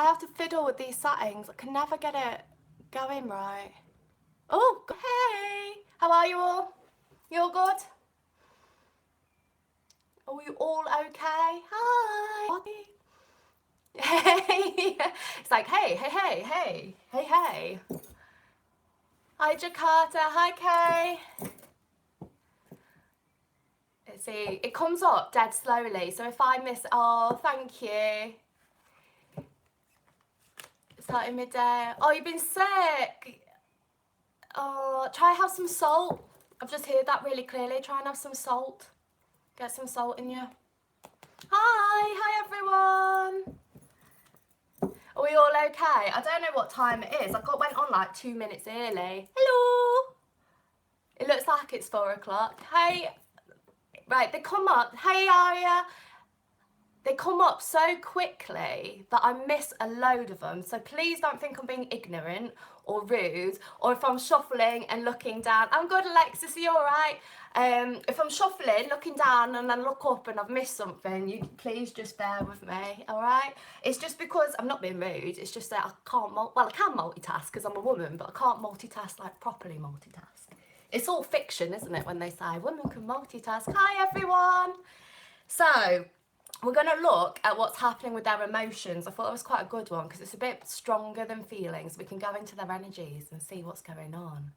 I have to fiddle with these settings. I can never get it going right. Oh, hey! How are you all? You all good? Are you all okay? Hi! Hey! It's like, hey, hey, hey, hey, hey, hey. Hi, Jakarta. Hi, Kay. Let's see. It comes up dead slowly. So if I miss, oh, thank you. Starting midday. Oh, you've been sick. Oh, try have some salt. I've just heard that really clearly. Try and have some salt. Get some salt in you. Hi everyone. Are we all okay? I don't know what time it is. Went on like 2 minutes early. Hello. It looks like it's 4 o'clock. Hey. Right, they come up. Hey Aria. They come up so quickly that I miss a load of them. So please don't think I'm being ignorant or rude, or if I'm shuffling and looking down. I'm good, Alexis, are you all right? If I'm shuffling, looking down, and then look up and I've missed something, you please just bear with me, all right? It's just because I'm not being rude. It's just that I can't, well, I can multitask because I'm a woman, but I can't multitask, like properly multitask. It's all fiction, isn't it, when they say women can multitask. Hi, everyone. So, we're going to look at what's happening with their emotions. I thought it was quite a good one because it's a bit stronger than feelings. We can go into their energies and see what's going on.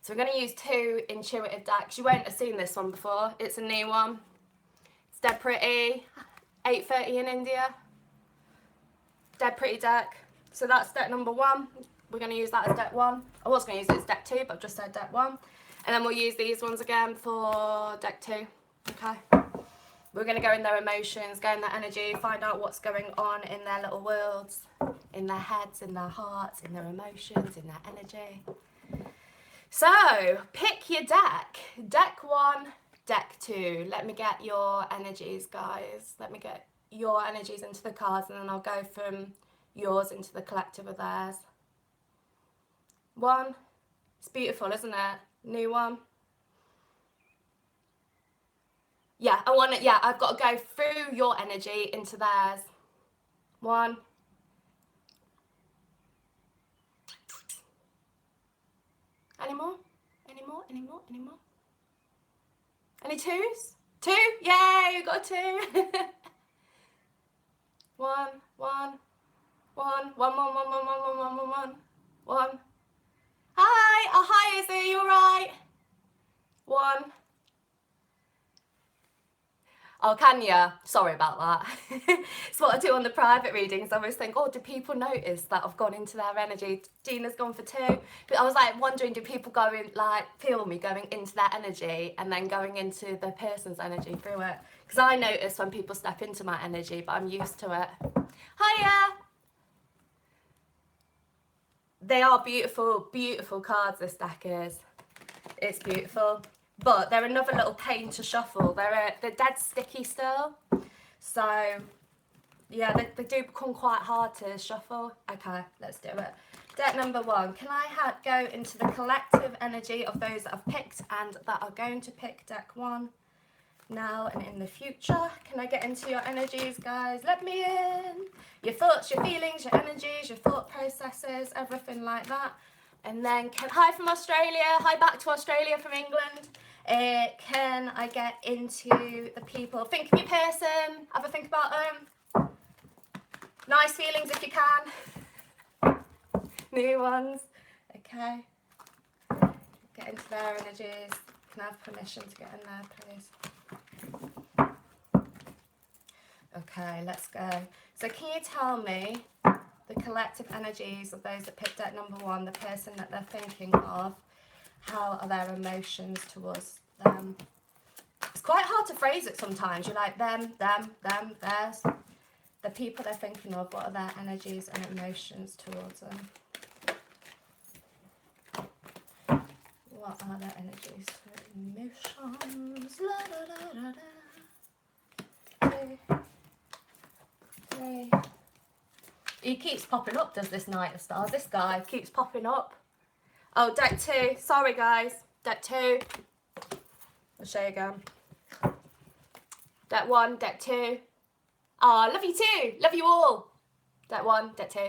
So we're going to use 2 intuitive decks. You won't have seen this one before. It's a new one. It's dead pretty. 8:30 in India. Dead pretty deck. So that's deck number 1. We're going to use that as deck 1. I was going to use it as deck 2, but I've just said deck 1. And then we'll use these ones again for deck 2. Okay. We're going to go in their emotions, go in their energy, find out what's going on in their little worlds, in their heads, in their hearts, in their emotions, in their energy. So, pick your deck. Deck 1, deck 2. Let me get your energies, guys. Let me get your energies into the cards, and then I'll go from yours into the collective of theirs. 1. It's beautiful, isn't it? New one. Yeah, I've got to go through your energy into theirs. 1. Any more? Any more? Any more? Any more? Any 2s? 2? Yay, you got a 2. 1, 1, 1, 1, 1, 1, 1, 1, 1, 1, 1, 1, 1. Hi, oh hi Izzy, you alright? 1. Oh, can ya? Sorry about that. It's what I do on the private readings. I always think, oh, do people notice that I've gone into their energy? Gina's gone for 2. But I was like wondering, do people go in, like, feel me going into their energy and then going into the person's energy through it? Because I notice when people step into my energy, but I'm used to it. Hiya! They are beautiful, beautiful cards, this deck is. It's beautiful. But they're another little pain to shuffle. They're dead sticky still. So, yeah, they do become quite hard to shuffle. Okay, let's do it. Deck number 1. Can I go into the collective energy of those that have picked and that are going to pick deck 1 now and in the future? Can I get into your energies, guys? Let me in. Your thoughts, your feelings, your energies, your thought processes, everything like that. And then, hi from Australia. Hi back to Australia from England. Can I get into the people? Think of your person. Have a think about them. Nice feelings if you can. New ones. Okay. Get into their energies. Can I have permission to get in there, please? Okay, let's go. So can you tell me the collective energies of those that picked deck number 1, the person that they're thinking of? How are their emotions towards them? It's quite hard to phrase it sometimes. You're like them, theirs. The people they're thinking of, what are their energies and emotions towards them? What are their energies and emotions? La, da, da, da, da. 2, 3. He keeps popping up, does this Knight of Stars? This guy keeps popping up. Oh, deck 2. Sorry, guys. Deck 2. I'll show you again. Deck 1, deck 2. Oh, love you too. Love you all. Deck 1, Deck 2.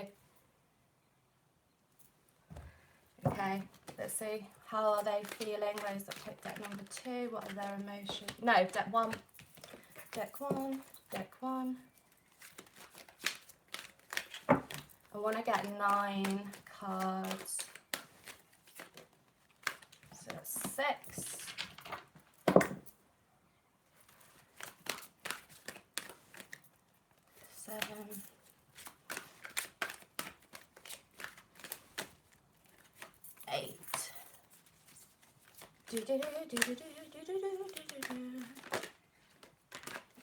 Okay, let's see. How are they feeling? Those that picked deck number 2, what are their emotions? No, deck 1. Deck 1, deck 1. I want to get 9 cards. So that's 6. 7. 8. Do, do, do, do, do, do, do, do, do.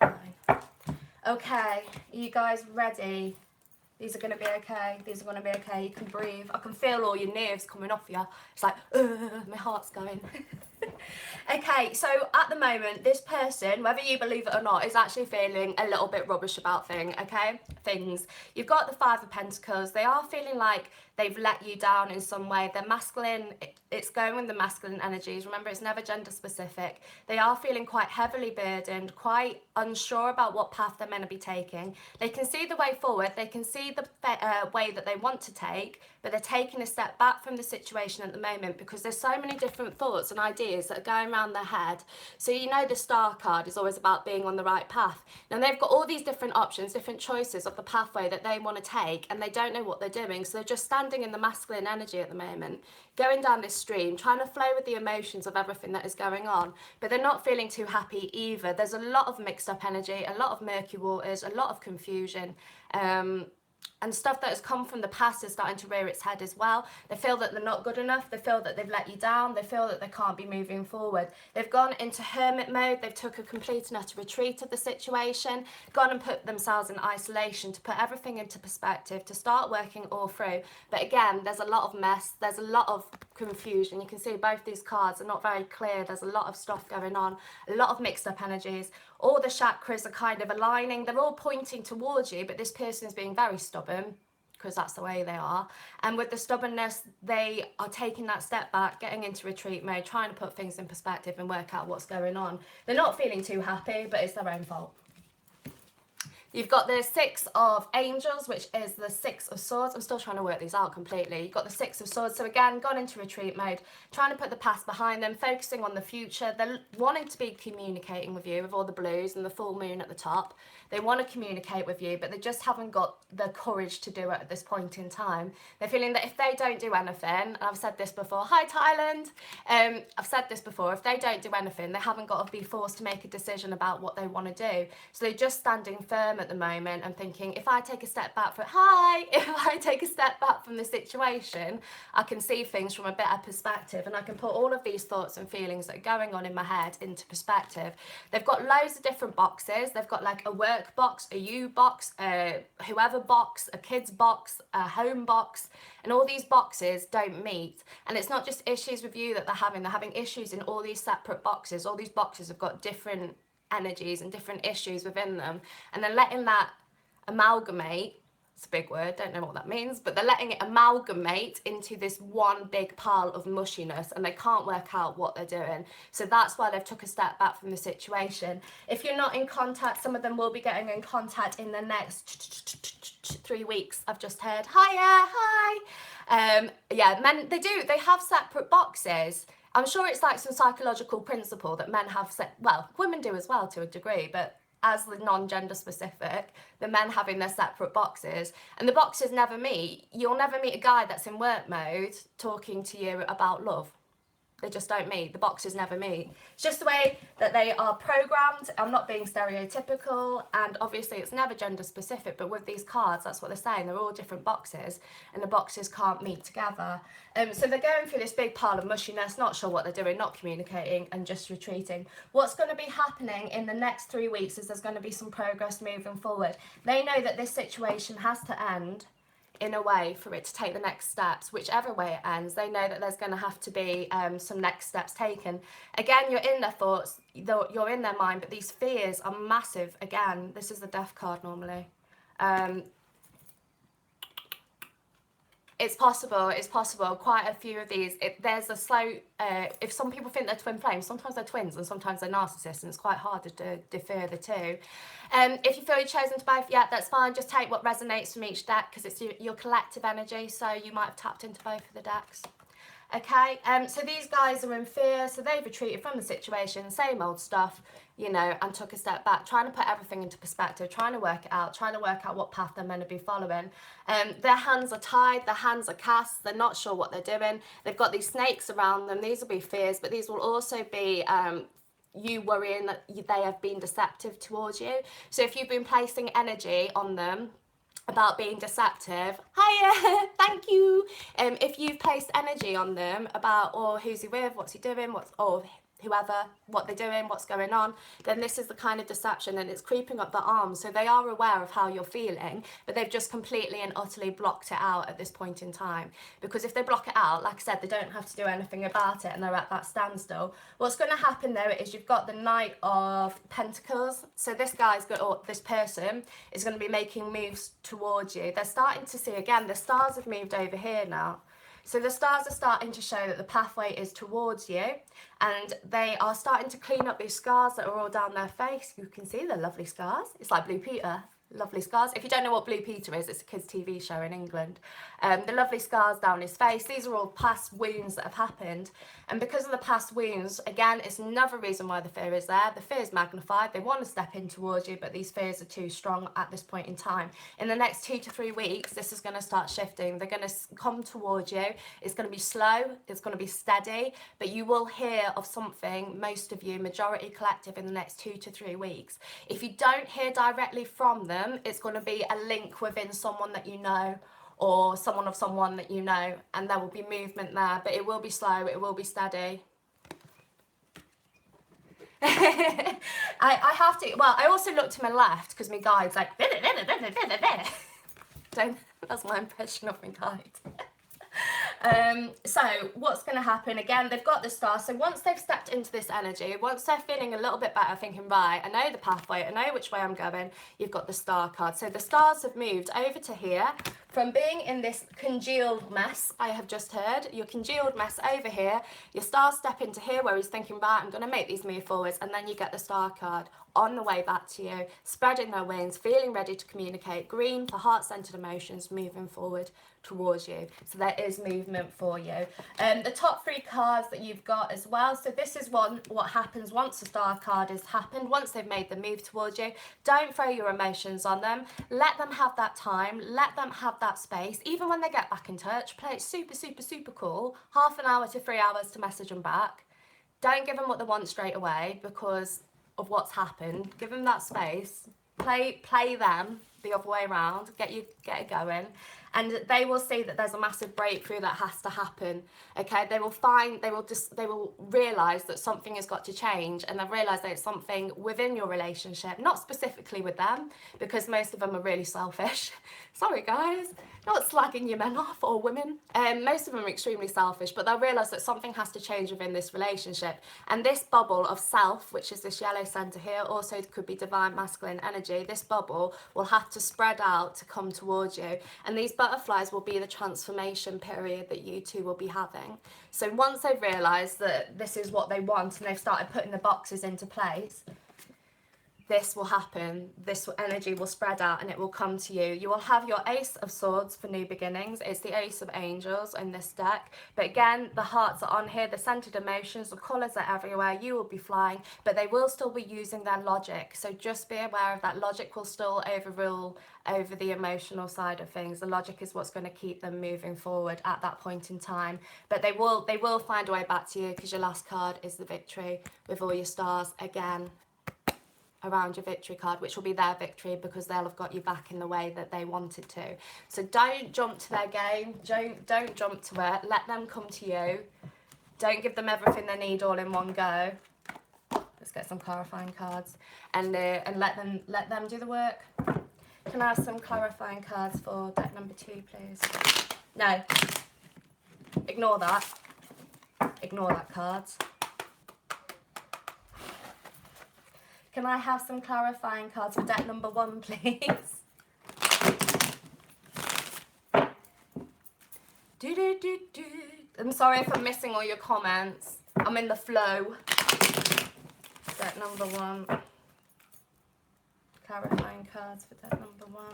9. Okay, are you guys ready? These are going to be okay. These are going to be okay. You can breathe. I can feel all your nerves coming off you. It's like, my heart's going. Okay, so at the moment, this person, whether you believe it or not, is actually feeling a little bit rubbish about things. You've got the 5 of Pentacles. They are feeling like they've let you down in some way. They're masculine. It's going with the masculine energies. Remember, it's never gender specific. They are feeling quite heavily burdened, quite unsure about what path they're meant to be taking. They can see the way forward. They can see the way that they want to take, but they're taking a step back from the situation at the moment because there's so many different thoughts and ideas that are going around their head. So you know the Star card is always about being on the right path. Now they've got all these different options, different choices of the pathway that they want to take, and they don't know what they're doing. So they're just standing in the masculine energy at the moment, going down this stream, trying to flow with the emotions of everything that is going on, but they're not feeling too happy either. There's a lot of mixed up energy, a lot of murky waters, a lot of confusion. And stuff that has come from the past is starting to rear its head as well. They feel that they're not good enough. They feel that they've let you down. They feel that they can't be moving forward. They've gone into hermit mode. They've took a complete and utter retreat of the situation, gone and put themselves in isolation to put everything into perspective, to start working all through. But again, there's a lot of mess. There's a lot of confusion. You can see both these cards are not very clear. There's a lot of stuff going on, a lot of mixed up energies. All the chakras are kind of aligning. They're all pointing towards you, but this person is being very stubborn because that's the way they are. And with the stubbornness, they are taking that step back, getting into retreat mode, trying to put things in perspective and work out what's going on. They're not feeling too happy, but it's their own fault. You've got the 6 of Angels, which is the 6 of Swords. I'm still trying to work these out completely. You've got the 6 of Swords. So again, gone into retreat mode, trying to put the past behind them, focusing on the future. They're wanting to be communicating with you with all the blues and the full moon at the top. They want to communicate with you, but they just haven't got the courage to do it at this point in time. They're feeling that if they don't do anything, and I've said this before, hi Thailand, I've said this before, if they don't do anything, they haven't got to be forced to make a decision about what they want to do. So they're just standing firm at the moment and thinking, if I take a step back from, if I take a step back from the situation, I can see things from a better perspective and I can put all of these thoughts and feelings that are going on in my head into perspective. They've got loads of different boxes. They've got like a work box, a you box, a whoever box, a kids box, a home box, and all these boxes don't meet. And it's not just issues with you that they're having issues in all these separate boxes. All these boxes have got different energies and different issues within them, and they're letting that amalgamate. It's a big word, don't know what that means, but they're letting it amalgamate into this one big pile of mushiness and they can't work out what they're doing. So that's why they've took a step back from the situation. If you're not in contact, some of them will be getting in contact in the next 3 weeks. I've just heard, hiya, hi. Yeah, men, they have separate boxes. I'm sure it's like some psychological principle that men have well, women do as well to a degree, but as the non-gender specific, the men having their separate boxes, and the boxes never meet. You'll never meet a guy that's in work mode talking to you about love. They just don't meet. The boxes never meet. It's just the way that they are programmed. I'm not being stereotypical, and obviously it's never gender specific, but with these cards, that's what they're saying. They're all different boxes, and the boxes can't meet together. So they're going through this big pile of mushiness, not sure what they're doing, not communicating, and just retreating. What's going to be happening in the next 3 weeks is there's going to be some progress moving forward. They know that this situation has to end in a way for it to take the next steps. Whichever way it ends, they know that there's going to have to be some next steps taken. Again, you're in their thoughts, you're in their mind, but these fears are massive. Again, this is the Death card normally. It's possible, it's possible. Quite a few of these, there's a slow, if some people think they're twin flames, sometimes they're twins and sometimes they're narcissists, and it's quite hard to defer the two. If you feel you're chosen to both, yeah, that's fine. Just take what resonates from each deck, because it's your collective energy, so you might have tapped into both of the decks. Okay, so these guys are in fear, so they've retreated from the situation, same old stuff, you know, and took a step back, trying to put everything into perspective, trying to work it out, trying to work out what path they're meant to be following. Their hands are tied, their hands are cast, they're not sure what they're doing. They've got these snakes around them. These will be fears, but these will also be you worrying that they have been deceptive towards you. So if you've been placing energy on them about being deceptive, hiya, thank you. If you've placed energy on them about, or who's he with, what's he doing, or whoever, what they're doing, what's going on, then this is the kind of deception, and it's creeping up the arms. So they are aware of how you're feeling, but they've just completely and utterly blocked it out at this point in time. Because if they block it out, like I said, they don't have to do anything about it, and they're at that standstill. What's going to happen though is you've got the Knight of Pentacles. So this guy's got, or this person is going to be making moves towards you. They're starting to see, again, the stars have moved over here now. So the stars are starting to show that the pathway is towards you, and they are starting to clean up these scars that are all down their face. You can see the lovely scars. It's like Blue Peter. Lovely scars. If you don't know what Blue Peter is, it's a kids' TV show in England. The lovely scars down his face, these are all past wounds that have happened. And because of the past wounds, again, it's another reason why the fear is there. The fear is magnified. They want to step in towards you, but these fears are too strong at this point in time. In the next 2 to 3 weeks, this is going to start shifting. They're going to come towards you. It's going to be slow. It's going to be steady, but you will hear of something, most of you, majority collective, in the next 2 to 3 weeks. If you don't hear directly from them, it's going to be a link within someone that you know, or someone of someone that you know, and there will be movement there, but it will be slow, it will be steady. I have to, well, I also look to my left because my guide's like, don't, that's my impression of my guide. So what's going to happen, again, they've got the star. So once they've stepped into this energy, once they're feeling a little bit better, thinking, right, I know the pathway, I know which way I'm going, you've got the star card. So the stars have moved over to here from being in this congealed mess. I have just heard your congealed mess over here. Your stars step into here where he's thinking, right, I'm going to make these move forwards, and then you get the star card on the way back to you, spreading their wings, feeling ready to communicate. Green for heart-centered emotions, moving forward towards you. So there is movement for you. The top 3 cards that you've got as well. So this is what happens once the star card has happened, once they've made the move towards you. Don't throw your emotions on them. Let them have that time. Let them have that space. Even when they get back in touch, play it super, super, super cool. Half an hour to 3 hours to message them back. Don't give them what they want straight away because of what's happened. Give them that space. Play them the other way around. Get it going. And they will see that there's a massive breakthrough that has to happen. Okay, they will realise that something has got to change, and they'll realise that it's something within your relationship, not specifically with them, because most of them are really selfish. Sorry guys, not slagging your men off or women. Most of them are extremely selfish, but they'll realise that something has to change within this relationship. And this bubble of self, which is this yellow centre here, also could be divine masculine energy. This bubble will have to spread out to come towards you. And these butterflies will be the transformation period that you two will be having. So once they've realised that this is what they want and they've started putting the boxes into place, this will happen. This energy will spread out and it will come to you. You will have your Ace of Swords for new beginnings. It's the Ace of Angels in this deck. But again, the hearts are on here, the centered emotions, the colours are everywhere. You will be flying, but they will still be using their logic. So just be aware of that. Logic will still overrule over the emotional side of things. The logic is what's going to keep them moving forward at that point in time. But they will find a way back to you, because your last card is the Victory with all your stars again around your victory card, which will be their victory because they'll have got you back in the way that they wanted to. So don't jump to their game. Don't jump to it. Let them come to you. Don't give them everything they need all in one go. Let's get some clarifying cards and let them do the work. Can I have some clarifying cards for deck number 2, please? No. Ignore that. Ignore that cards. Can I have some clarifying cards for deck number 1, please? I'm sorry if I'm missing all your comments. I'm in the flow. Deck number 1. Clarifying cards for deck number 1.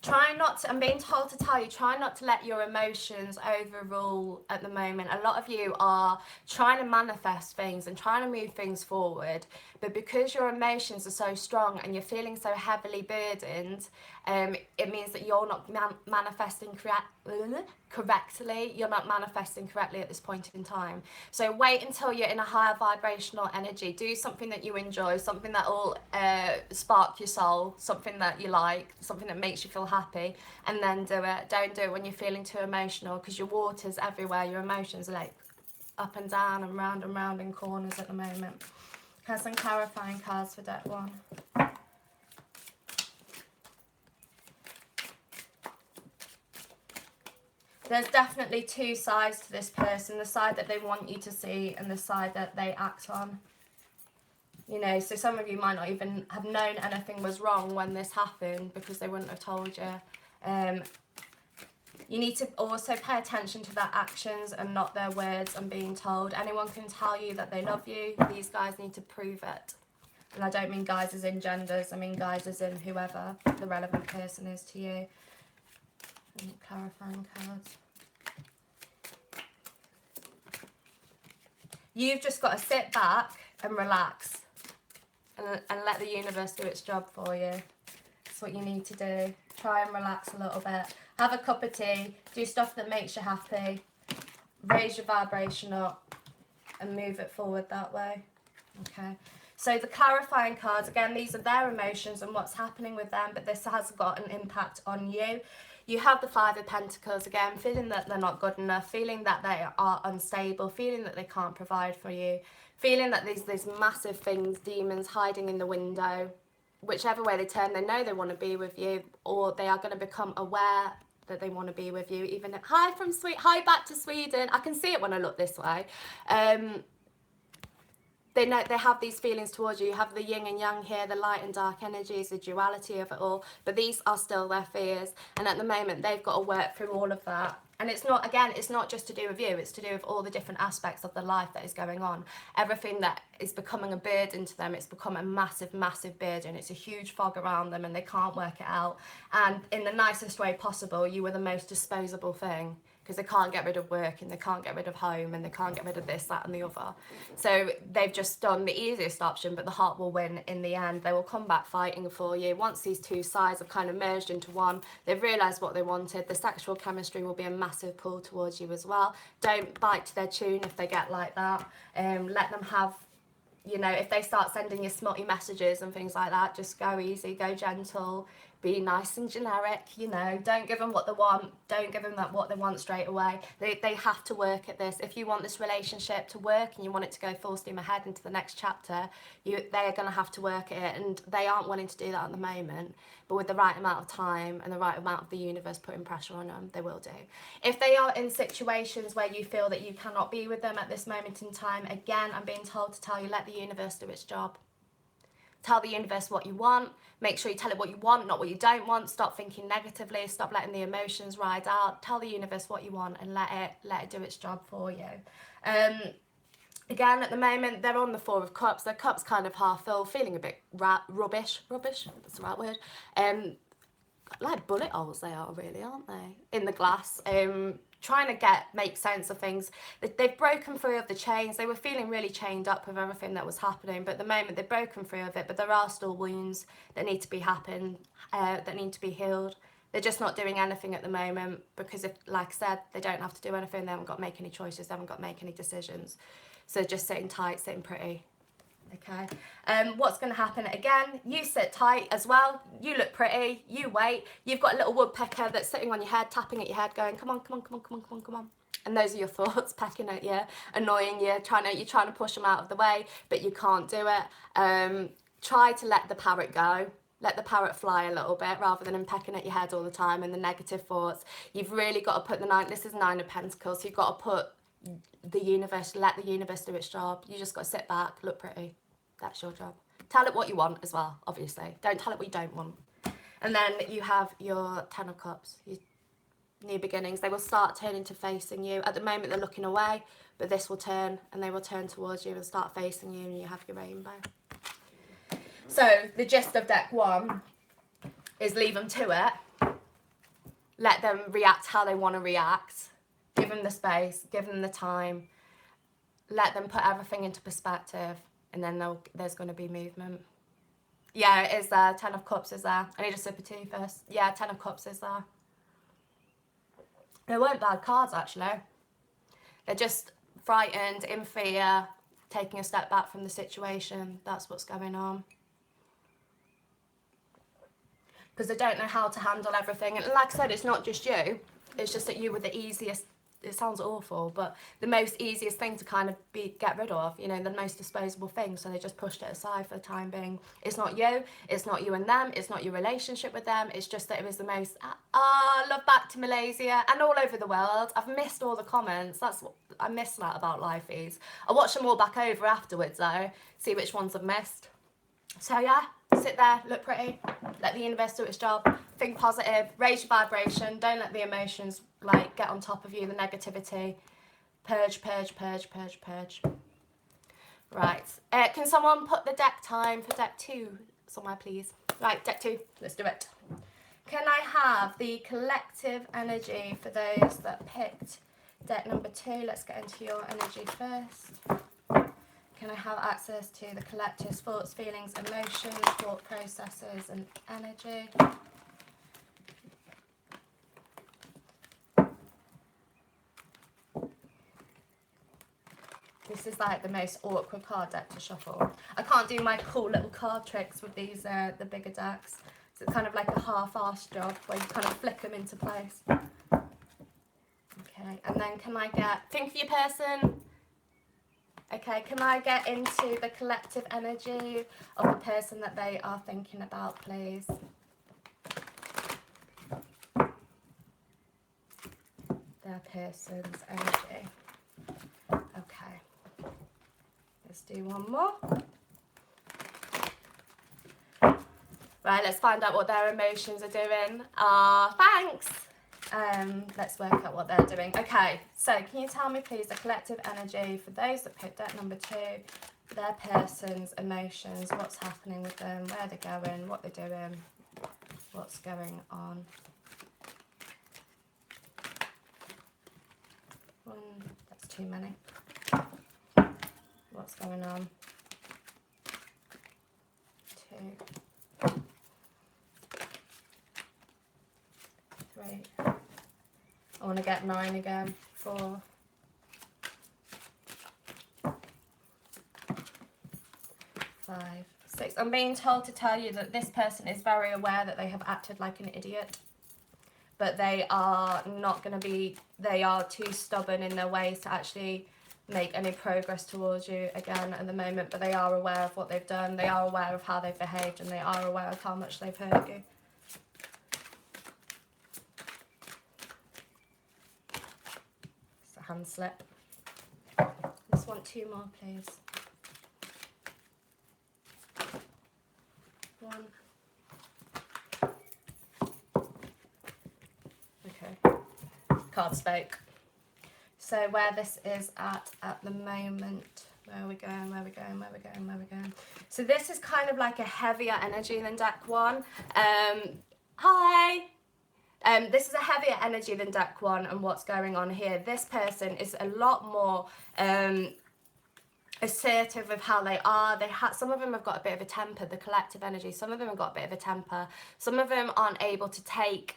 Try not to, I'm being told to tell you, try not to let your emotions overrule at the moment. A lot of you are trying to manifest things and trying to move things forward, but because your emotions are so strong and you're feeling so heavily burdened, it means that you're not manifesting correctly. You're not manifesting correctly at this point in time. So wait until you're in a higher vibrational energy. Do something that you enjoy, something that will spark your soul, something that you like, something that makes you feel happy, and then do it. Don't do it when you're feeling too emotional, because your water's everywhere. Your emotions are like up and down and round in corners at the moment. Have some clarifying cards for deck 1. There's definitely 2 sides to this person, the side that they want you to see and the side that they act on. You know, so some of you might not even have known anything was wrong when this happened because they wouldn't have told you. You need to also pay attention to their actions and not their words and being told. Anyone can tell you that they love you. These guys need to prove it. And I don't mean guys as in genders, I mean guys as in whoever the relevant person is to you. And clarifying cards. You've just got to sit back and relax and let the universe do its job for you. That's what you need to do. Try and relax a little bit. Have a cup of tea. Do stuff that makes you happy. Raise your vibration up and move it forward that way. Okay. So the clarifying cards, again, these are their emotions and what's happening with them, but this has got an impact on you. You have the 5 of Pentacles, again, feeling that they're not good enough, feeling that they are unstable, feeling that they can't provide for you, feeling that there's these massive things, demons hiding in the window. Whichever way they turn, they know they want to be with you, or they are going to become aware that they want to be with you. Even hi from hi back to Sweden. I can see it when I look this way. They know they have these feelings towards you. You have the yin and yang here, the light and dark energies, the duality of it all. But these are still their fears. And at the moment, they've got to work through all of that. And it's not, again, it's not just to do with you. It's to do with all the different aspects of the life that is going on. Everything that is becoming a burden to them, it's become a massive, massive burden. It's a huge fog around them and they can't work it out. And in the nicest way possible, you were the most disposable thing. Because they can't get rid of work and they can't get rid of home and they can't get rid of this, that and the other. So they've just done the easiest option, but the heart will win in the end. They will come back fighting for you. Once these 2 sides have kind of merged into one, they've realised what they wanted. The sexual chemistry will be a massive pull towards you as well. Don't bite to their tune if they get like that. Let them have, you know, if they start sending you smutty messages and things like that, just go easy, go gentle. Be nice and generic, you know, don't give them what they want, don't give them what they want straight away. They have to work at this. If you want this relationship to work and you want it to go full steam ahead into the next chapter, they are going to have to work at it, and they aren't wanting to do that at the moment, but with the right amount of time and the right amount of the universe putting pressure on them, they will do. If they are in situations where you feel that you cannot be with them at this moment in time, again, I'm being told to tell you, let the universe do its job. Tell the universe what you want. Make sure you tell it what you want, not what you don't want. Stop thinking negatively. Stop letting the emotions ride out. Tell the universe what you want and let it do its job for you. Again, at the moment, they're on the 4 of Cups. Their cup's kind of half full, feeling a bit rubbish, that's the right word. Like bullet holes they are, really, aren't they? In the glass. Trying to make sense of things. They've broken free of the chains. They were feeling really chained up with everything that was happening, but at the moment they've broken free of it, but there are still wounds that need to be that need to be healed. They're just not doing anything at the moment because, if, like I said, they don't have to do anything. They haven't got to make any choices. They haven't got to make any decisions. So just sitting tight, sitting pretty. Okay, what's going to happen again? You sit tight as well. You look pretty. You wait. You've got a little woodpecker that's sitting on your head, tapping at your head, going, "Come on, come on, come on, come on, come on, come on." And those are your thoughts pecking at you, annoying you, you're trying to push them out of the way, but you can't do it. Try to let the parrot go. Let the parrot fly a little bit rather than him pecking at your head all the time and the negative thoughts. You've really got to put this is 9 of Pentacles, so you've got to put the universe, let the universe do its job. You just got to sit back, look pretty. That's your job. Tell it what you want as well, obviously. Don't tell it what you don't want. And then you have your 10 of Cups. New beginnings. They will start turning to facing you. At the moment they're looking away, but this will turn and they will turn towards you and start facing you, and you have your rainbow. So the gist of deck 1 is leave them to it. Let them react how they want to react. Give them the space, give them the time. Let them put everything into perspective, and then there's going to be movement. Yeah, it is there. 10 of Cups is there. I need a sip of tea first. Yeah, 10 of Cups is there. They weren't bad cards, actually. They're just frightened, in fear, taking a step back from the situation. That's what's going on. Because they don't know how to handle everything. And like I said, it's not just you. It's just that you were the easiest, it sounds awful, but the most easiest thing to kind of get rid of, you know, the most disposable thing. So they just pushed it aside for the time being. It's not you and them, it's not your relationship with them. It's just that it was the most, love back to Malaysia and all over the world. I've missed all the comments. That's what I miss that about live feeds. I'll watch them all back over afterwards though, see which ones I've missed. So yeah, sit there, look pretty, let the universe do its job, think positive, raise your vibration, don't let the emotions like get on top of you, the negativity. Purge, purge, purge, purge, purge. Right, can someone put the deck time for deck 2 somewhere, please? Right, deck 2, let's do it. Can I have the collective energy for those that picked deck number 2? Let's get into your energy first. Can I have access to the collective's thoughts, feelings, emotions, thought processes and energy? This is like the most awkward card deck to shuffle. I can't do my cool little card tricks with these, the bigger decks. So it's kind of like a half-assed job where you kind of flick them into place. Okay, and then can I get, think for your person. Okay, can I get into the collective energy of the person that they are thinking about, please? Their person's energy. Okay. Let's do one more. Right, let's find out what their emotions are doing. Thanks! Let's work out what they're doing. Okay, so can you tell me please the collective energy for those that picked deck number 2, their person's emotions, what's happening with them, where they're going, what they're doing, what's going on. That's too many. What's going on? 2, 3. I want to get 9 again. 4. 5, 6. I'm being told to tell you that this person is very aware that they have acted like an idiot. But they are not going to be, they are too stubborn in their ways to actually make any progress towards you again at the moment. But they are aware of what they've done. They are aware of how they've behaved. And they are aware of how much they've hurt you. Hand slip. Just want 2 more, please. 1. Okay. Card spoke. So where this is at the moment, where are we going, where are we going, where are we going, where are we going? So this is kind of like a heavier energy than deck 1. Hi! This is a heavier energy than deck 1, and what's going on here. This person is a lot more assertive with how they are. Some of them have got a bit of a temper, the collective energy. Some of them have got a bit of a temper. Some of them aren't able to take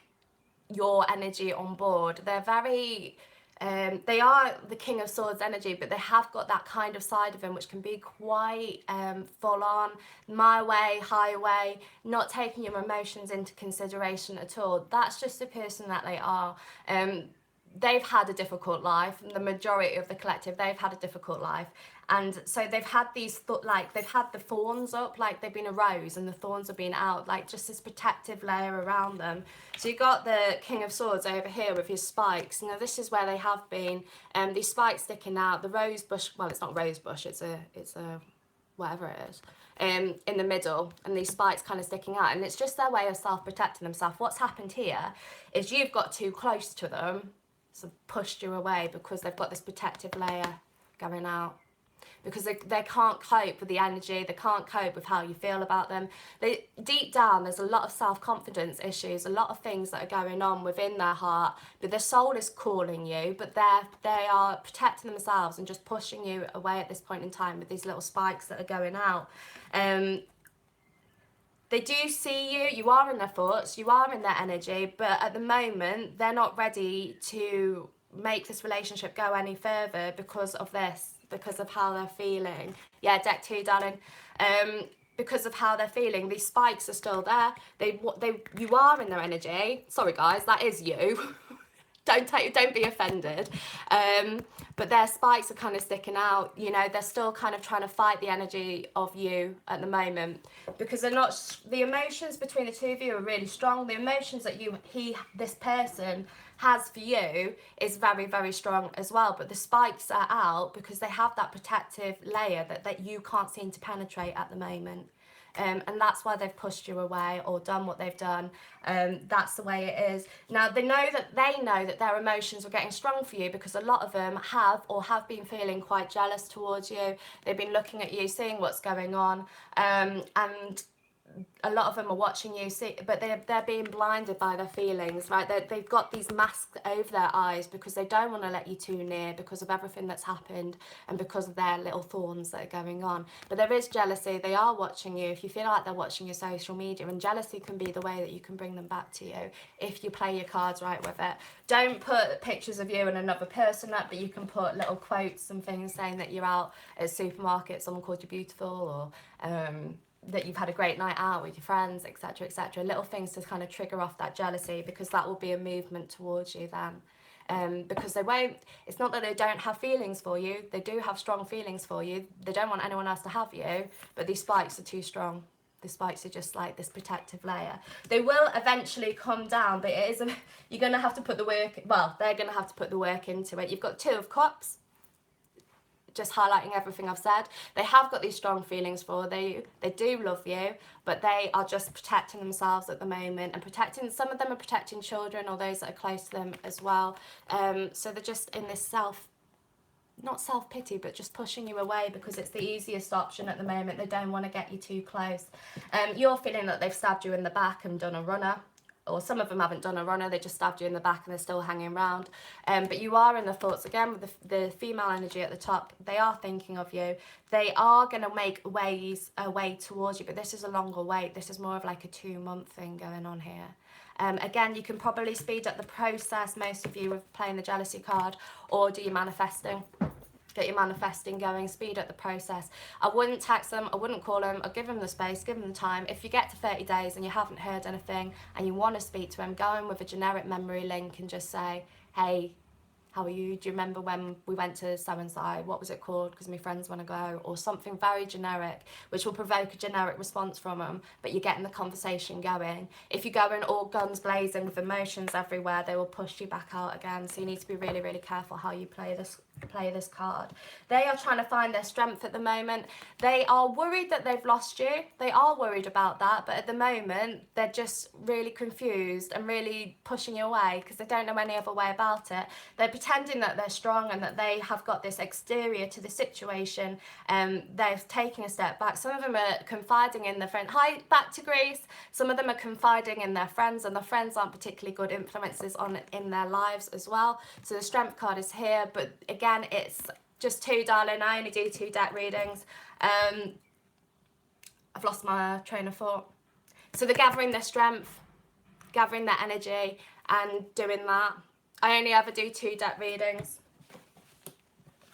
your energy on board. They're very... they are the King of Swords energy, but they have got that kind of side of them which can be quite full on, my way, highway, not taking your emotions into consideration at all. That's just the person that they are. They've had a difficult life. The majority of the collective, they've had a difficult life. And so they've had these, they've had the thorns up, like they've been a rose and the thorns have been out, like just this protective layer around them. So you got the King of Swords over here with his spikes. Now this is where they have been. These spikes sticking out. The rose bush, well, it's not rose bush, it's a whatever it is. in the middle, and these spikes kind of sticking out, and it's just their way of self-protecting themselves. What's happened here is you've got too close to them, so pushed you away because they've got this protective layer going out. Because they can't cope with the energy, they can't cope with how you feel about them. Deep down, there's a lot of self-confidence issues, a lot of things that are going on within their heart, but their soul is calling you, but they are protecting themselves and just pushing you away at this point in time with these little spikes that are going out. They do see you, you are in their thoughts, you are in their energy, but at the moment, they're not ready to make this relationship go any further because of this, because of how they're feeling. Yeah, deck 2, darling. Because of how they're feeling, these spikes are still there. You are in their energy. Sorry guys, that is you. Don't be offended. But their spikes are kind of sticking out. You know, they're still kind of trying to fight the energy of you at the moment, because they're not. The emotions between the two of you are really strong. The emotions that this person has for you is very, very strong as well. But the spikes are out because they have that protective layer that you can't seem to penetrate at the moment. And that's why they've pushed you away or done what they've done. That's the way it is. Now, they know that their emotions are getting strong for you, because a lot of them have been feeling quite jealous towards you. They've been looking at you, seeing what's going on, and a lot of them are watching you, but they're being blinded by their feelings, right? They've got these masks over their eyes because they don't want to let you too near because of everything that's happened and because of their little thorns that are going on. But there is jealousy. They are watching you. If you feel like they're watching your social media, and jealousy can be the way that you can bring them back to you if you play your cards right with it. Don't put pictures of you and another person up, but you can put little quotes and things saying that you're out at a supermarket, someone called you beautiful, or that you've had a great night out with your friends, etc., etc. Little things to kind of trigger off that jealousy, because that will be a movement towards you then. Because it's not that they don't have feelings for you, they do have strong feelings for you. They don't want anyone else to have you, but these spikes are too strong. The spikes are just like this protective layer. They will eventually come down, but you're going to have to put the work, they're going to have to put the work into it. You've got 2 of Cups, just highlighting everything I've said. They have got these strong feelings for you. They do love you, but they are just protecting themselves at the moment, and some of them are protecting children or those that are close to them as well. So they're just in this not self-pity, but just pushing you away because it's the easiest option at the moment. They don't want to get you too close. You're feeling that they've stabbed you in the back and done a runner. Or some of them haven't done a runner, they just stabbed you in the back and they're still hanging around. But you are in the thoughts, again, with the female energy at the top. They are thinking of you. They are going to make a way towards you, but this is a longer wait. This is more of like a 2-month thing going on here. Again, you can probably speed up the process, most of you, with playing the jealousy card, or do your manifesting. Get your manifesting going, speed up the process. I wouldn't text them, I wouldn't call them, I'd give them the space, give them the time. If you get to 30 days and you haven't heard anything and you want to speak to them, go in with a generic memory link and just say, hey, how are you? Do you remember when we went to so-and-so? What was it called? Because my friends want to go. Or something very generic, which will provoke a generic response from them, but you're getting the conversation going. If you go in all guns blazing with emotions everywhere, they will push you back out again. So you need to be really, really careful how you play this card. They are trying to find their strength at the moment. They are worried that they've lost you. They are worried about that, but at the moment, they're just really confused and really pushing you away because they don't know any other way about it. They're pretending that they're strong and that they have got this exterior to the situation. They're taking a step back. Some of them are confiding in their friend. Hi, back to Greece. Some of them are confiding in their friends, and their friends aren't particularly good influences in their lives as well. So the strength card is here, but again, it's just 2, darling. I only do 2 deck readings. I've lost my train of thought. So they're gathering their strength, gathering their energy, and doing that. I only ever do 2 deck readings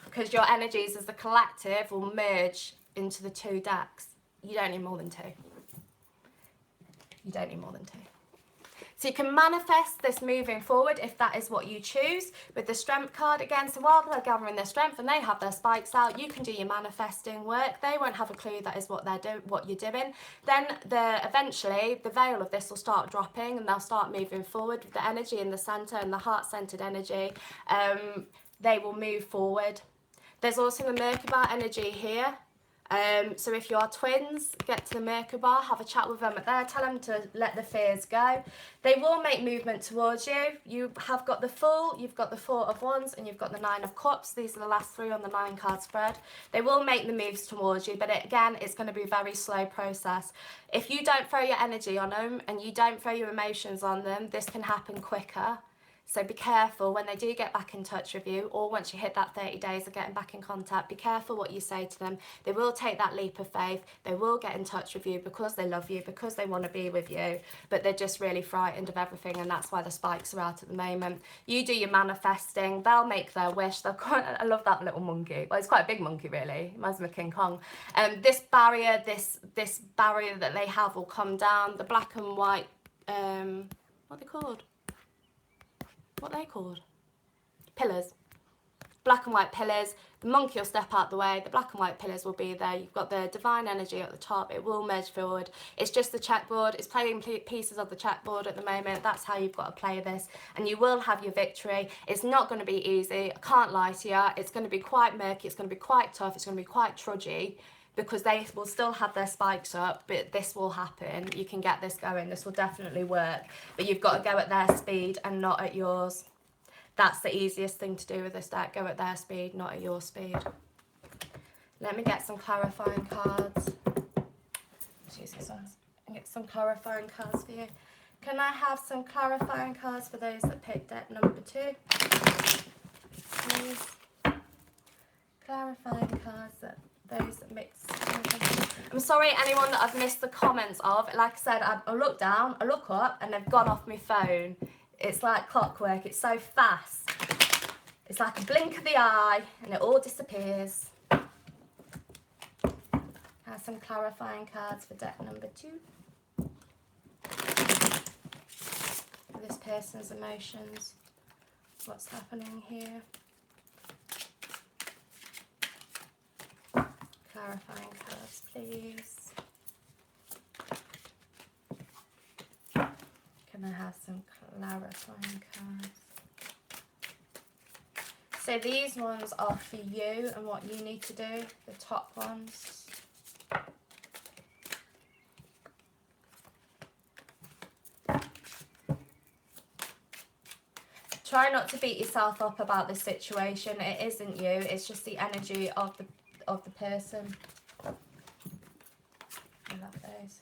because your energies as a collective will merge into the 2 decks. You don't need more than 2. You don't need more than 2. So you can manifest this moving forward if that is what you choose with the strength card again. So while they're gathering their strength and they have their spikes out, you can do your manifesting work. They won't have a clue that is what you're doing. Then eventually the veil of this will start dropping and they'll start moving forward with the energy in the center and the heart-centered energy. They will move forward. There's also the Merkaba energy here. So if you are twins, get to the Merkaba, have a chat with them there, tell them to let the fears go. They will make movement towards you. You have got the Fool, you've got the Four of Wands, and you've got the Nine of Cups. These are the last three on the 9-card spread. They will make the moves towards you, but again, it's going to be a very slow process. If you don't throw your energy on them and you don't throw your emotions on them, this can happen quicker. So be careful when they do get back in touch with you, or once you hit that 30 days of getting back in contact, be careful what you say to them. They will take that leap of faith. They will get in touch with you because they love you, because they want to be with you, but they're just really frightened of everything, and that's why the spikes are out at the moment. You do your manifesting, they'll make their wish. They'll quite, I love that little monkey. Well, it's quite a big monkey, really. It reminds me of King Kong. This barrier, this barrier that they have will come down. The black and white, what are they called? What are they called? Pillars. Black and white pillars. The monkey will step out the way. The black and white pillars will be there. You've got the divine energy at the top. It will merge forward. It's just the checkboard. It's playing pieces of the checkboard at the moment. That's how you've got to play this. And you will have your victory. It's not going to be easy. I can't lie to you. It's going to be quite murky. It's going to be quite tough. It's going to be quite trudgy, because they will still have their spikes up, but this will happen. You can get this going. This will definitely work. But you've got to go at their speed and not at yours. That's the easiest thing to do with this deck. Go at their speed, not at your speed. Let me get some clarifying cards. Jesus, I'll get some clarifying cards for you. Can I have some clarifying cards for those that picked deck number 2? Please. Clarifying cards that those that mix. I'm sorry anyone that I've missed the comments of. Like I said, I look down, I look up, and they've gone off my phone. It's like clockwork. It's so fast. It's like a blink of the eye, and it all disappears. Have some clarifying cards for deck number 2. This person's emotions. What's happening here? Clarifying cards, please. Can I have some clarifying cards? So these ones are for you and what you need to do, the top ones. Try not to beat yourself up about this situation. It isn't you, it's just the energy of the person. I love those.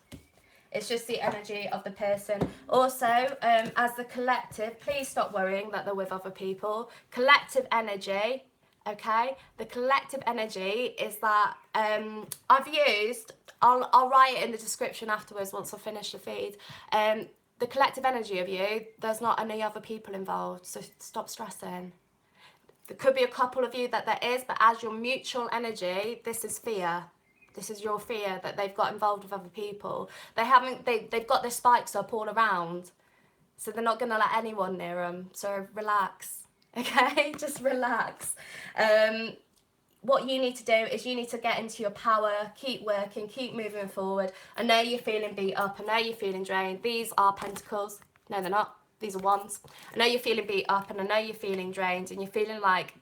It's just the energy of the person. Also, as the collective, please stop worrying that they're with other people. Collective energy, okay? The collective energy is that I've used, I'll write it in the description afterwards once I finish the feed. The collective energy of you, there's not any other people involved, so stop stressing. There could be a couple of you that there is, but as your mutual energy, this is fear. This is your fear that they've got involved with other people. They've got their spikes up all around, so they're not going to let anyone near them. So relax, okay? Just relax. What you need to do is you need to get into your power, keep working, keep moving forward. I know you're feeling beat up. I know you're feeling drained. These are pentacles. No, they're not. These are wands. I know you're feeling beat up, and I know you're feeling drained, and you're feeling like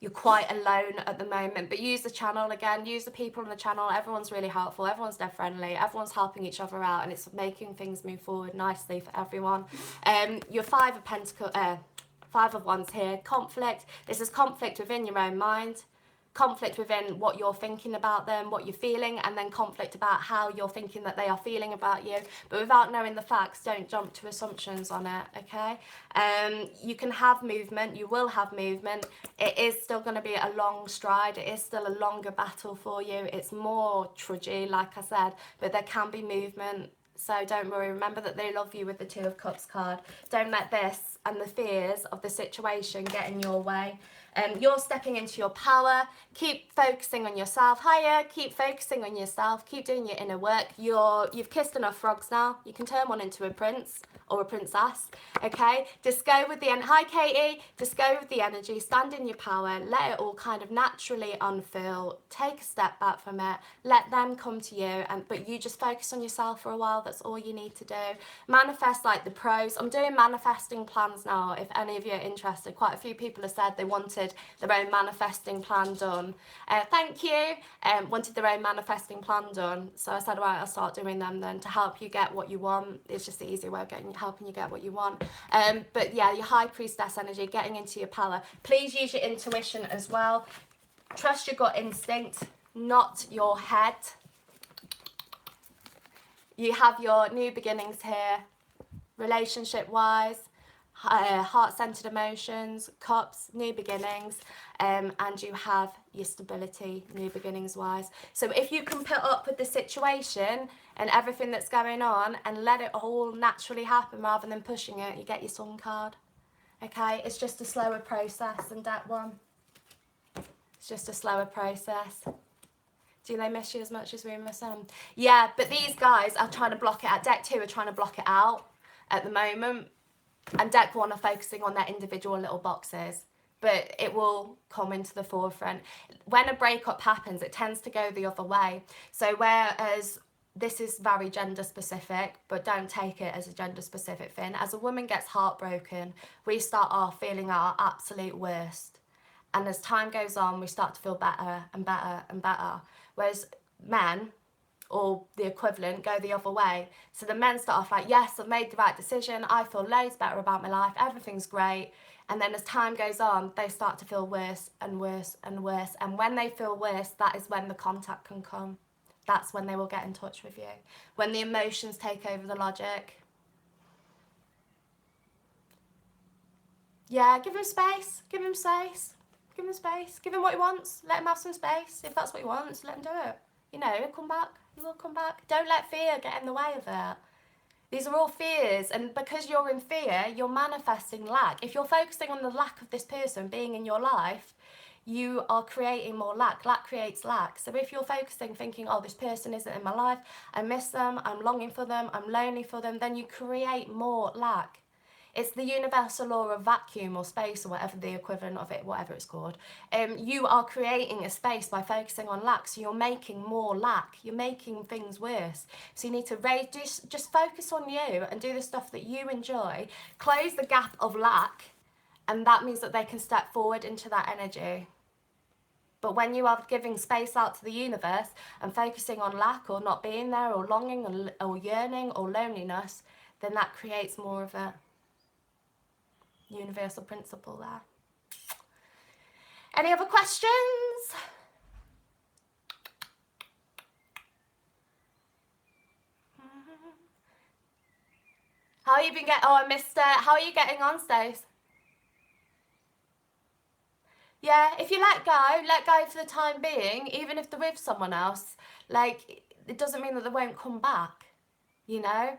you're quite alone at the moment. But use the channel again. Use the people on the channel. Everyone's really helpful. Everyone's dead friendly. Everyone's helping each other out, and it's making things move forward nicely for everyone. Your Five of Wands here. Conflict. This is conflict within your own mind. Conflict within what you're thinking about them, what you're feeling, and then conflict about how you're thinking that they are feeling about you. But without knowing the facts, don't jump to assumptions on it, okay? You can have movement, you will have movement. It is still going to be a long stride, it is still a longer battle for you. It's more trudgy, like I said, but there can be movement. So don't worry, remember that they love you with the Two of Cups card. Don't let this and the fears of the situation get in your way. You're stepping into your power. Keep focusing on yourself. Hiya, keep focusing on yourself. Keep doing your inner work. You've kissed enough frogs now. You can turn one into a prince or a princess, okay? Just go with the hi Katie, just go with the energy, stand in your power, let it all kind of naturally unfurl, take a step back from it, let them come to you, but you just focus on yourself for a while. That's all you need to do. Manifest like the pros. I'm doing manifesting plans now if any of you are interested. Quite a few people have said they wanted wanted their own manifesting plan done. Thank you. Wanted their own manifesting plan done. So I said, right, I'll start doing them then to help you get what you want. It's just the easy way of helping you get what you want. But yeah, your high priestess energy, getting into your power. Please use your intuition as well. Trust your gut instinct, not your head. You have your new beginnings here, relationship-wise, heart-centered emotions, cups, new beginnings, and you have your stability, new beginnings-wise. So if you can put up with the situation and everything that's going on and let it all naturally happen rather than pushing it, you get your Sun card. Okay, it's just a slower process than deck one. It's just a slower process. Do they miss you as much as we miss them? Yeah, but these guys are trying to block it out. Deck 2 are trying to block it out at the moment. And deck 1 are focusing on their individual little boxes. But it will come into the forefront. When a breakup happens, it tends to go the other way. So whereas this is very gender specific, but don't take it as a gender specific thing. As a woman gets heartbroken, we start off feeling our absolute worst. And as time goes on, we start to feel better and better and better. Whereas men, or the equivalent, go the other way. So the men start off like, yes, I've made the right decision. I feel loads better about my life. Everything's great. And then as time goes on, they start to feel worse and worse and worse. And when they feel worse, that is when the contact can come. That's when they will get in touch with you. When the emotions take over the logic. Yeah, give him space. Give him space. Give him space. Give him what he wants. Let him have some space. If that's what he wants, let him do it. You know, he'll come back. He will come back. Don't let fear get in the way of it. These are all fears. And because you're in fear, you're manifesting lack. If you're focusing on the lack of this person being in your life, you are creating more lack. Lack creates lack. So if you're focusing, thinking, oh, this person isn't in my life, I miss them, I'm longing for them, I'm lonely for them, then you create more lack. It's the universal law of vacuum or space or whatever the equivalent of it, whatever it's called. You are creating a space by focusing on lack, so you're making more lack. You're making things worse. So you need to just focus on you and do the stuff that you enjoy. Close the gap of lack, and that means that they can step forward into that energy. But when you are giving space out to the universe and focusing on lack or not being there or longing or yearning or loneliness, then that creates more of it. Universal principle there. Any other questions? How have you been getting? Oh, I missed it. How are you getting on, Stace? Yeah, if you let go for the time being, even if they're with someone else, like, it doesn't mean that they won't come back, you know?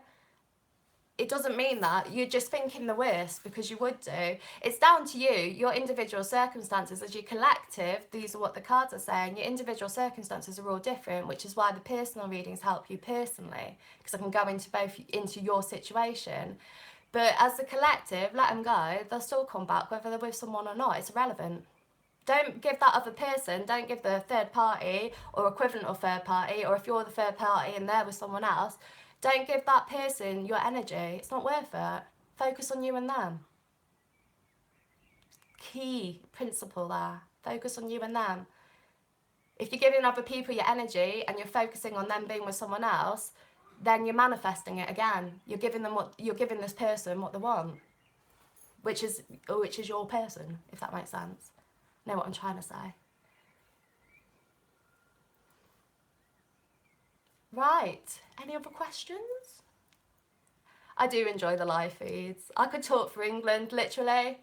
It doesn't mean that. You're just thinking the worst because you would do. It's down to you, your individual circumstances. As your collective, these are what the cards are saying, your individual circumstances are all different, which is why the personal readings help you personally, because I can go into your situation. But as a collective, let them go. They'll still come back whether they're with someone or not. It's irrelevant. Don't give that other person, don't give the third party or equivalent of third party, or if you're the third party and they're with someone else, don't give that person your energy. It's not worth it. Focus on you and them. Key principle there. Focus on you and them. If you're giving other people your energy and you're focusing on them being with someone else, then you're manifesting it again. You're giving this person what they want, which is your person, if that makes sense. Know what I'm trying to say? Right. Any other questions? I do enjoy the live feeds. I could talk for England, literally.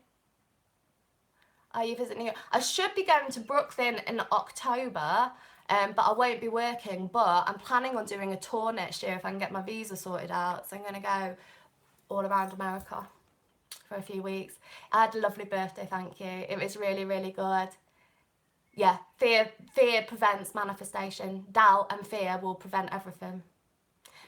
Are you visiting? I should be going to Brooklyn in October, but I won't be working. But I'm planning on doing a tour next year if I can get my visa sorted out. So I'm going to go all around America for a few weeks. I had a lovely birthday, thank you. It was really, really good. Yeah, fear prevents manifestation. Doubt and fear will prevent everything.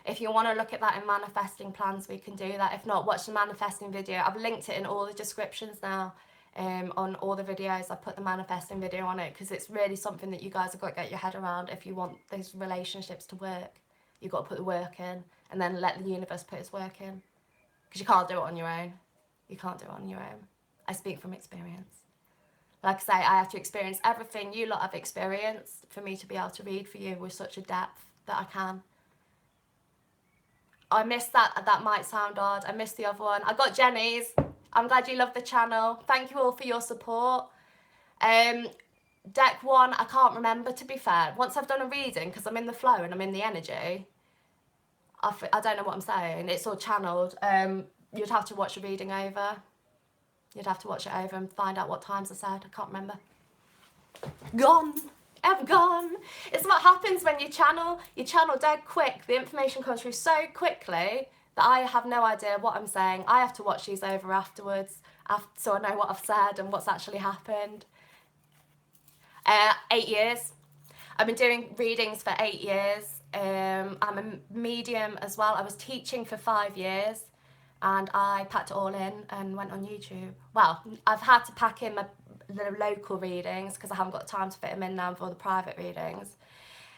If you want to look at that in manifesting plans, we can do that. If not, watch the manifesting video. I've linked it in all the descriptions now, on all the videos. I put the manifesting video on it because it's really something that you guys have got to get your head around. If you want these relationships to work, you've got to put the work in and then let the universe put its work in, because you can't do it on your own. You can't do it on your own. I speak from experience. Like I say, I have to experience everything you lot have experienced for me to be able to read for you with such a depth that I can. I missed that. That might sound odd. I missed the other one. I got Jenny's. I'm glad you love the channel. Thank you all for your support. Deck 1, I can't remember, to be fair. Once I've done a reading, because I'm in the flow and I'm in the energy, I don't know what I'm saying. It's all channeled. You'd have to watch the reading over. You'd have to watch it over and find out what times I said. I can't remember. Gone. I'm gone. It's what happens when you channel. You channel dead quick. The information comes through so quickly that I have no idea what I'm saying. I have to watch these over afterwards so I know what I've said and what's actually happened. 8 years. I've been doing readings for 8 years. I'm a medium as well. I was teaching for 5 years and I packed it all in and went on YouTube. Well, I've had to pack in the local readings because I haven't got time to fit them in now for the private readings.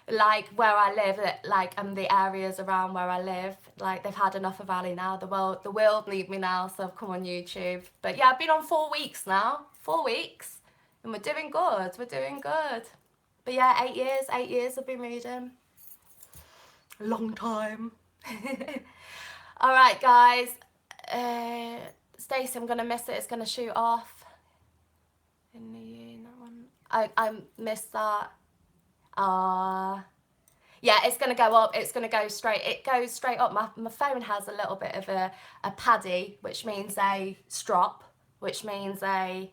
Like where I live, like the areas around where I live, like they've had enough of Ali now. The world need me now, so I've come on YouTube. But yeah, I've been on 4 weeks now. 4 weeks. And we're doing good. We're doing good. But yeah, 8 years. 8 years I've been reading. A long time. All right, guys. Stacey, I'm gonna miss it. It's gonna shoot off. In the year, that one. I missed that. Yeah, it's gonna go up. It's gonna go straight. It goes straight up. My phone has a little bit of a paddy, which means a strop, which means a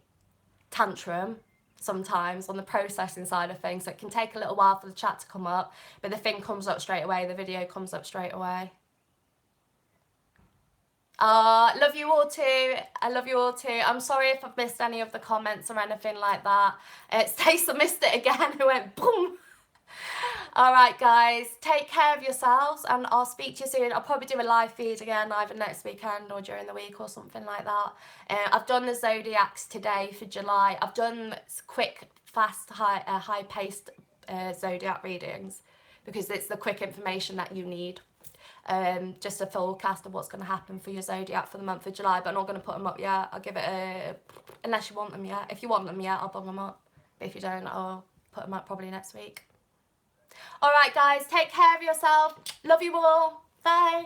tantrum sometimes on the processing side of things, so it can take a little while for the chat to come up, but the thing comes up straight away, the video comes up straight away. Love you all too. I love you all too. I'm sorry if I've missed any of the comments or anything like that. Stacey missed it again. It went boom. All right, guys, take care of yourselves and I'll speak to you soon. I'll probably do a live feed again either next weekend or during the week or something like that. I've done the zodiacs today for July. I've done quick, fast, high-paced zodiac readings because it's the quick information that you need. Just a forecast of what's going to happen for your zodiac for the month of July, but I'm not going to put them up yet. I'll give it unless you want them yet. If you want them yet, I'll bung them up. But if you don't, I'll put them up probably next week. All right, guys, take care of yourself. Love you all. Bye.